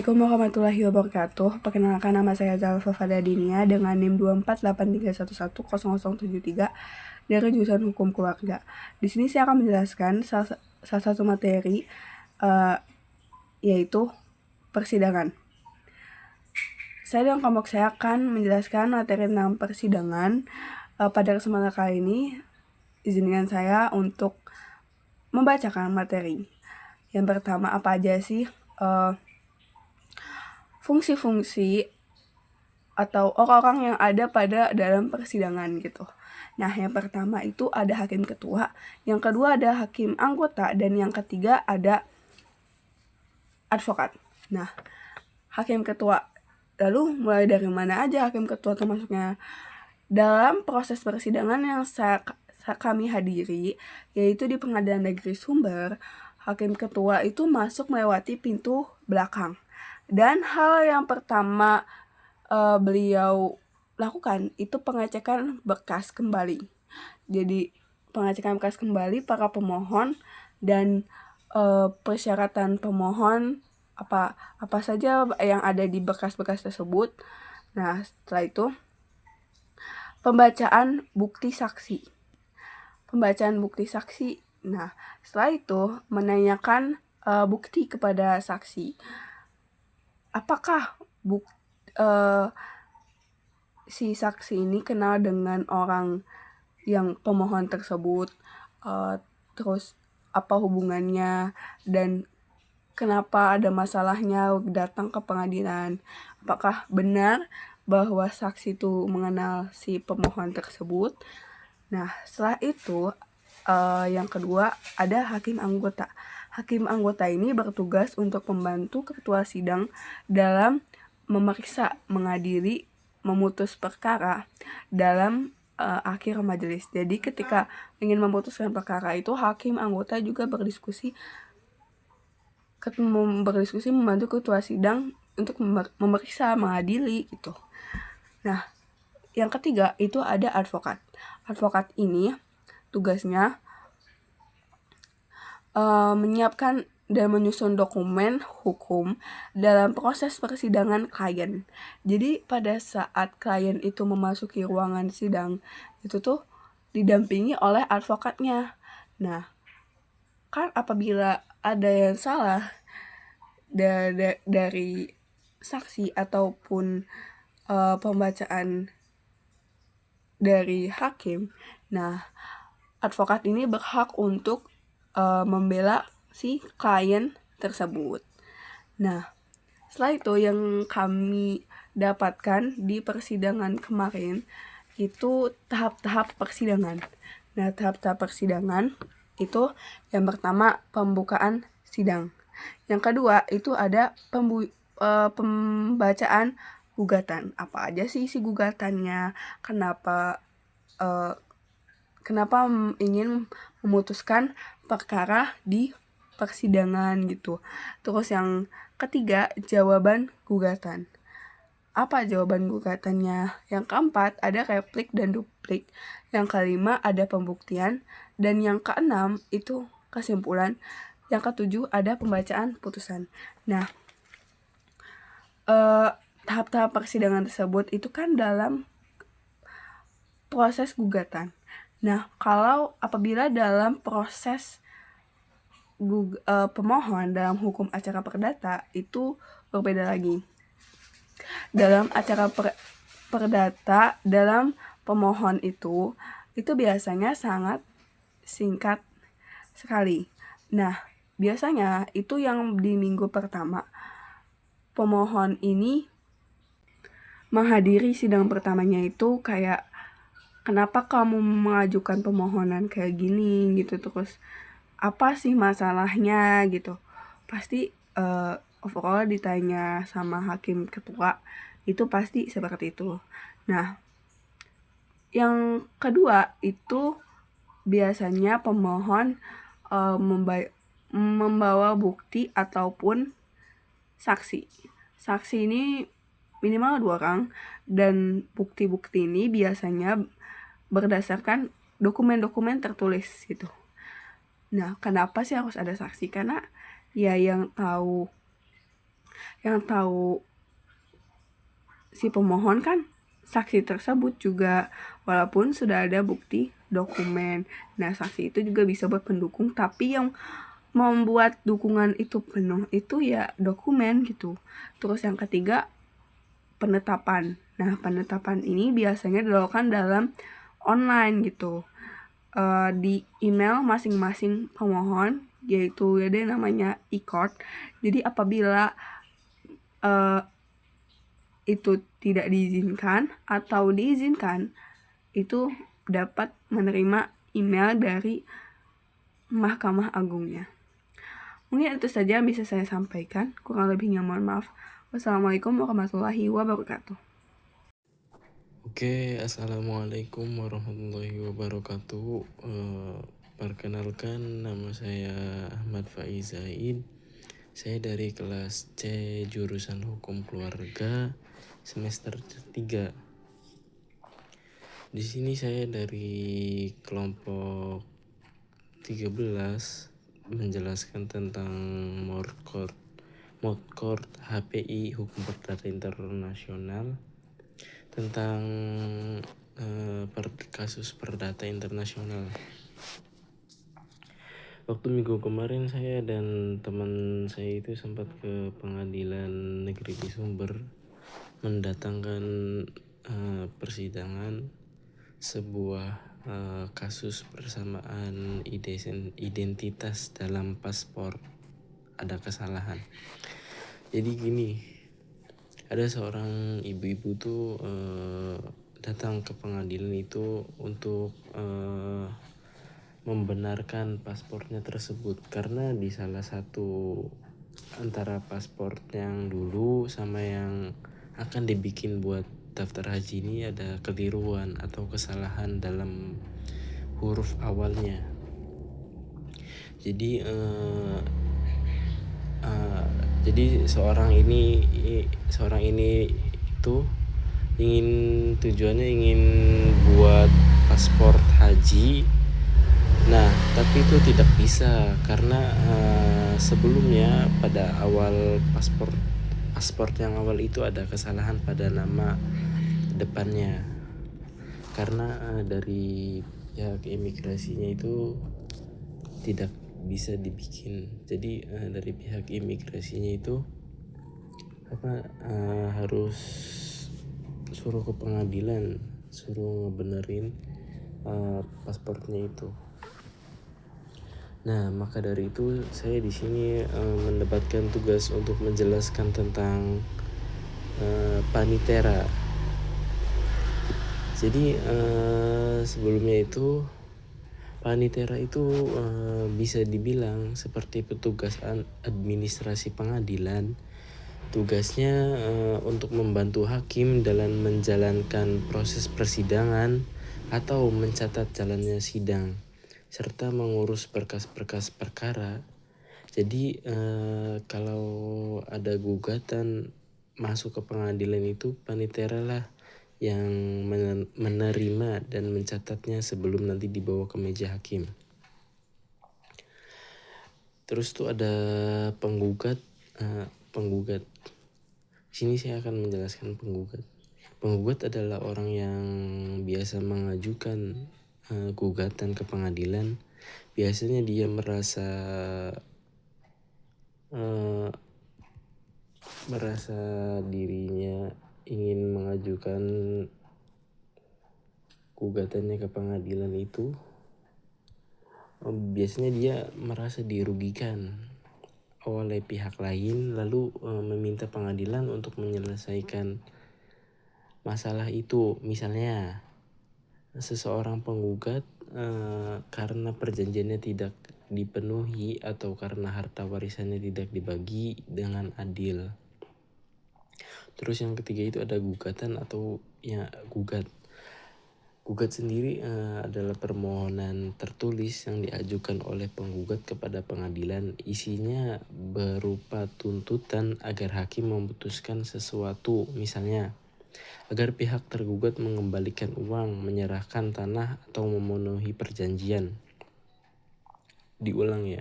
Assalamualaikum warahmatullahi wabarakatuh. Perkenalkan, nama saya Zalfa Fadadinia dengan NIM 248311073 dari jurusan Hukum Keluarga. Di sini saya akan menjelaskan salah satu materi yaitu persidangan. Saya dan kelompok saya akan menjelaskan materi tentang persidangan. Pada kesempatan kali ini, izinkan saya untuk membacakan materi. Yang pertama, apa aja sih fungsi-fungsi atau orang-orang yang ada pada dalam persidangan gitu. Nah, yang pertama itu ada hakim ketua, yang kedua ada hakim anggota, dan yang ketiga ada advokat. Nah, hakim ketua, lalu mulai dari mana aja hakim ketua termasuknya? Dalam proses persidangan yang kami hadiri, yaitu di Pengadilan Negeri Sumber, hakim ketua itu masuk melewati pintu belakang. Dan hal yang pertama beliau lakukan itu pengecekan berkas kembali. Jadi pengecekan berkas kembali para pemohon dan persyaratan pemohon apa saja yang ada di berkas-berkas tersebut. Nah, setelah itu pembacaan bukti saksi. Nah, setelah itu menanyakan bukti kepada saksi. Apakah si saksi ini kenal dengan orang yang pemohon tersebut, terus apa hubungannya, dan kenapa ada masalahnya datang ke pengadilan. Apakah benar bahwa saksi itu mengenal si pemohon tersebut. Nah, setelah itu yang kedua ada hakim anggota. Hakim anggota ini bertugas untuk membantu ketua sidang dalam memeriksa, mengadili, memutus perkara dalam akhir majelis. Jadi ketika ingin memutuskan perkara itu, hakim anggota juga berdiskusi membantu ketua sidang untuk memeriksa, mengadili gitu. Nah, yang ketiga itu ada advokat. Advokat ini tugasnya menyiapkan dan menyusun dokumen hukum dalam proses persidangan klien. Jadi pada saat klien itu memasuki ruangan sidang, itu tuh didampingi oleh advokatnya. Nah, kan apabila ada yang salah dari saksi ataupun pembacaan dari hakim, nah advokat ini berhak untuk membela si klien tersebut. Nah, setelah itu yang kami dapatkan di persidangan kemarin itu tahap-tahap persidangan. Nah, tahap-tahap persidangan itu yang pertama pembukaan sidang. Yang kedua itu ada pembacaan gugatan. Apa aja sih isi gugatannya? Kenapa ingin memutuskan perkara di persidangan gitu. Terus yang ketiga, jawaban gugatan. Apa jawaban gugatannya? Yang keempat, ada replik dan duplik. Yang kelima, ada pembuktian. Dan yang keenam, itu kesimpulan. Yang ketujuh, ada pembacaan putusan. Nah, tahap-tahap persidangan tersebut itu kan dalam proses gugatan. Nah, apabila dalam proses pemohon dalam hukum acara perdata itu berbeda lagi. Dalam acara perdata, dalam pemohon itu biasanya sangat singkat sekali. Nah, biasanya itu yang di minggu pertama pemohon ini menghadiri sidang pertamanya itu kayak, kenapa kamu mengajukan permohonan kayak gini gitu, terus apa sih masalahnya gitu. Pasti overall ditanya sama hakim ketua itu pasti seperti itu. Nah, yang kedua itu biasanya pemohon membawa bukti ataupun saksi. Saksi ini minimal 2 orang, dan bukti-bukti ini biasanya berdasarkan dokumen-dokumen tertulis gitu. Nah, kenapa sih harus ada saksi? Karena ya yang tahu Yang tahu si pemohon kan saksi tersebut juga, walaupun sudah ada bukti dokumen. Nah, saksi itu juga bisa buat pendukung, tapi yang membuat dukungan itu penuh itu ya dokumen gitu. Terus yang ketiga, penetapan. Nah, penetapan ini biasanya dilakukan dalam online gitu. Di email masing-masing pemohon, yaitu ada namanya e-court. Jadi apabila itu tidak diizinkan atau diizinkan, itu dapat menerima email dari Mahkamah Agungnya. Mungkin itu saja yang bisa saya sampaikan. Kurang lebihnya mohon maaf. Wassalamualaikum warahmatullahi wabarakatuh. Oke, assalamualaikum warahmatullahi wabarakatuh. Perkenalkan, nama saya Ahmad Faiz Zaid. Saya dari kelas C jurusan Hukum Keluarga semester 3. Di sini saya dari kelompok 13 menjelaskan tentang Modcourt HPI Hukum Perdata Internasional tentang kasus perdata internasional. Waktu minggu kemarin saya dan teman saya itu sempat ke Pengadilan Negeri di Sumber mendatangkan persidangan sebuah kasus persamaan identitas dalam paspor. Ada kesalahan. Jadi gini, ada seorang ibu-ibu tuh datang ke pengadilan itu untuk membenarkan paspornya tersebut, karena di salah satu antara paspor yang dulu sama yang akan dibikin buat daftar haji ini ada keliruan atau kesalahan dalam huruf awalnya. Jadi seorang ini itu tujuannya ingin buat paspor haji. Nah, tapi itu tidak bisa karena sebelumnya pada awal paspor yang awal itu ada kesalahan pada nama depannya. Karena dari pihak imigrasinya itu tidak bisa dibikin. Jadi dari pihak imigrasinya itu harus suruh ke pengadilan, suruh ngebenerin paspornya itu. Nah, maka dari itu saya di sini mendapatkan tugas untuk menjelaskan tentang panitera. Jadi sebelumnya itu panitera itu bisa dibilang seperti petugas administrasi pengadilan. Tugasnya untuk membantu hakim dalam menjalankan proses persidangan atau mencatat jalannya sidang, serta mengurus berkas-berkas perkara. Jadi kalau ada gugatan masuk ke pengadilan itu panitera lah yang menerima dan mencatatnya sebelum nanti dibawa ke meja hakim. Terus tuh ada penggugat. Sini saya akan menjelaskan penggugat. Penggugat adalah orang yang biasa mengajukan gugatan ke pengadilan. Biasanya dia merasa dirinya ingin mengajukan gugatannya ke pengadilan itu. Biasanya dia merasa dirugikan oleh pihak lain, lalu meminta pengadilan untuk menyelesaikan masalah itu. Misalnya seseorang penggugat karena perjanjiannya tidak dipenuhi atau karena harta warisannya tidak dibagi dengan adil. Terus yang ketiga itu ada gugatan atau gugat. Gugat sendiri adalah permohonan tertulis yang diajukan oleh penggugat kepada pengadilan. Isinya berupa tuntutan agar hakim memutuskan sesuatu, misalnya agar pihak tergugat mengembalikan uang, menyerahkan tanah, atau memenuhi perjanjian. Diulang ya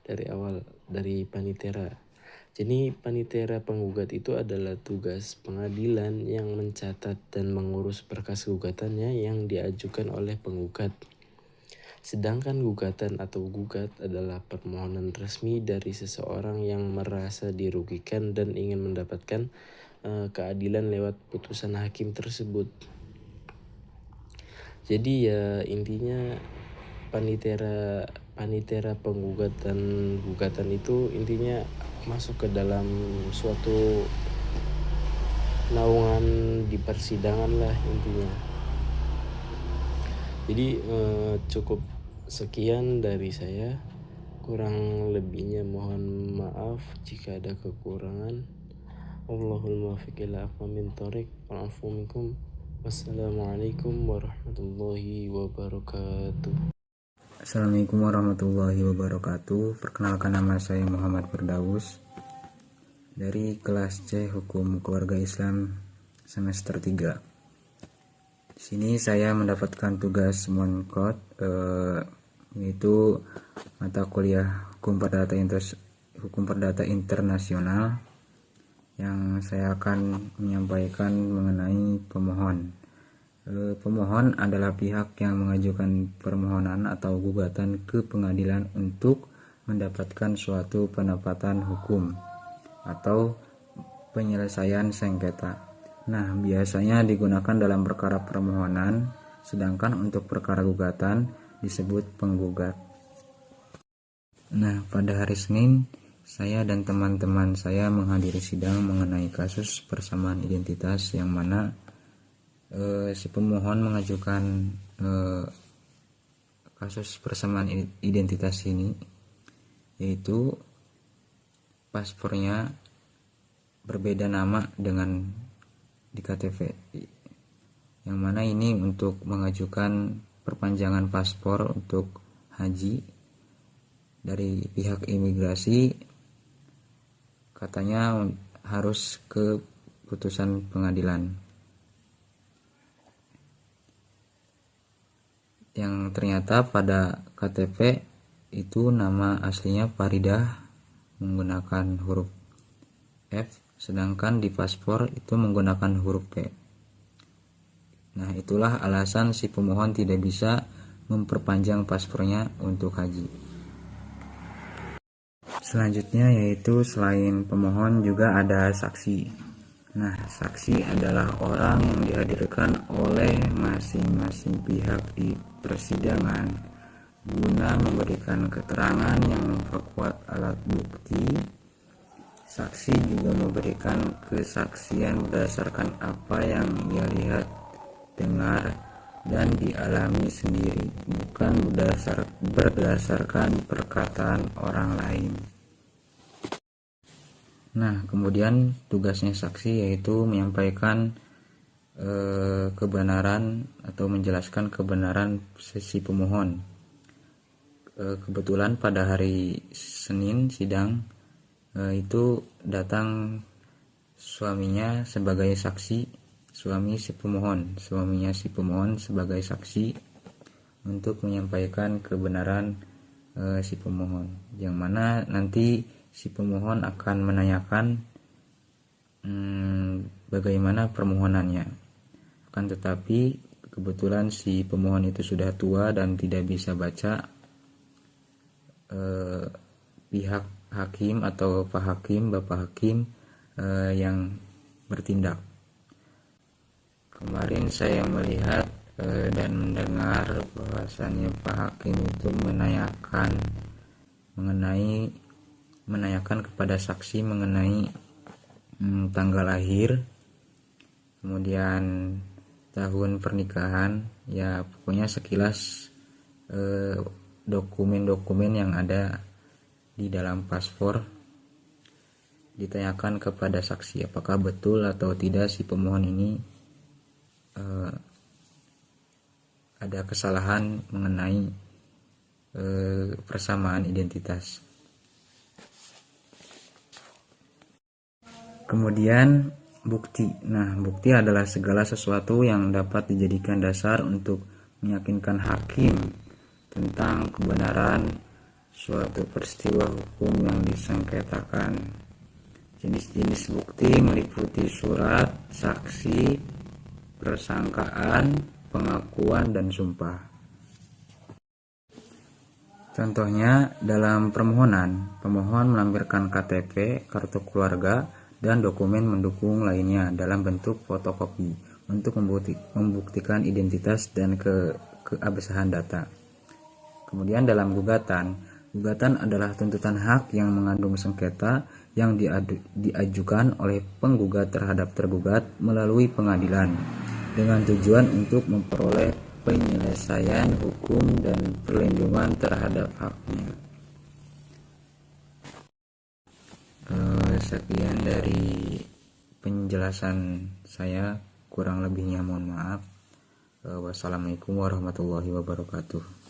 dari awal, dari panitera. Jadi panitera penggugat itu adalah tugas pengadilan yang mencatat dan mengurus berkas gugatannya yang diajukan oleh penggugat. Sedangkan gugatan atau gugat adalah permohonan resmi dari seseorang yang merasa dirugikan dan ingin mendapatkan keadilan lewat putusan hakim tersebut. Jadi ya intinya panitera gugatan itu intinya masuk ke dalam suatu naungan di persidangan lah intinya. Jadi cukup sekian dari saya, kurang lebihnya mohon maaf jika ada kekurangan. Wallahul muwaffiq ila aqwamit thoriq. Wa'afu minkum. Wassalamualaikum warahmatullahi wabarakatuh. Assalamualaikum warahmatullahi wabarakatuh. Perkenalkan, nama saya Muhammad Firdaus dari kelas C Hukum Keluarga Islam semester 3. Di sini saya mendapatkan tugas moncode yaitu mata kuliah Hukum Perdata Internasional, yang saya akan menyampaikan mengenai pemohon. Pemohon adalah pihak yang mengajukan permohonan atau gugatan ke pengadilan untuk mendapatkan suatu penempatan hukum atau penyelesaian sengketa. Nah, biasanya digunakan dalam perkara permohonan, sedangkan untuk perkara gugatan disebut penggugat. Nah, pada hari Senin, saya dan teman-teman saya menghadiri sidang mengenai kasus persamaan identitas, yang mana si pemohon mengajukan kasus persamaan identitas ini, yaitu paspornya berbeda nama dengan di KTP, yang mana ini untuk mengajukan perpanjangan paspor untuk haji dari pihak imigrasi. Katanya harus ke putusan pengadilan, yang ternyata pada KTP itu nama aslinya Faridah menggunakan huruf F, sedangkan di paspor itu menggunakan huruf P. Nah, itulah alasan si pemohon tidak bisa memperpanjang paspornya untuk haji. Selanjutnya yaitu selain pemohon juga ada saksi. Nah, saksi adalah orang yang dihadirkan oleh masing-masing pihak di persidangan guna memberikan keterangan yang memperkuat alat bukti. Saksi juga memberikan kesaksian berdasarkan apa yang ia lihat, dengar, dan dialami sendiri, bukan berdasarkan perkataan orang lain. Nah, kemudian tugasnya saksi yaitu menyampaikan kebenaran atau menjelaskan kebenaran sisi pemohon. Kebetulan pada hari Senin sidang itu datang suaminya sebagai saksi, suaminya si pemohon sebagai saksi untuk menyampaikan kebenaran si pemohon, yang mana nanti si pemohon akan menanyakan bagaimana permohonannya. Akan tetapi kebetulan si pemohon itu sudah tua dan tidak bisa baca, pihak hakim atau Bapak Hakim yang bertindak. Kemarin saya melihat dan mendengar bahwasannya Pak Hakim itu menanyakan kepada saksi mengenai tanggal lahir, kemudian tahun pernikahan, ya pokoknya sekilas dokumen-dokumen yang ada di dalam paspor. Ditanyakan kepada saksi apakah betul atau tidak si pemohon ini ada kesalahan mengenai persamaan identitas. Kemudian bukti. Nah, bukti adalah segala sesuatu yang dapat dijadikan dasar untuk meyakinkan hakim tentang kebenaran suatu peristiwa hukum yang disengketakan. Jenis-jenis bukti meliputi surat, saksi, persangkaan, pengakuan, dan sumpah. Contohnya, dalam permohonan, pemohon melampirkan KTP, kartu keluarga, dan dokumen mendukung lainnya dalam bentuk fotokopi untuk membuktikan identitas dan keabsahan data. Kemudian dalam gugatan adalah tuntutan hak yang mengandung sengketa yang diajukan oleh penggugat terhadap tergugat melalui pengadilan dengan tujuan untuk memperoleh penyelesaian hukum dan perlindungan terhadap haknya. Sekian dari penjelasan saya, kurang lebihnya mohon maaf. Wassalamualaikum warahmatullahi wabarakatuh.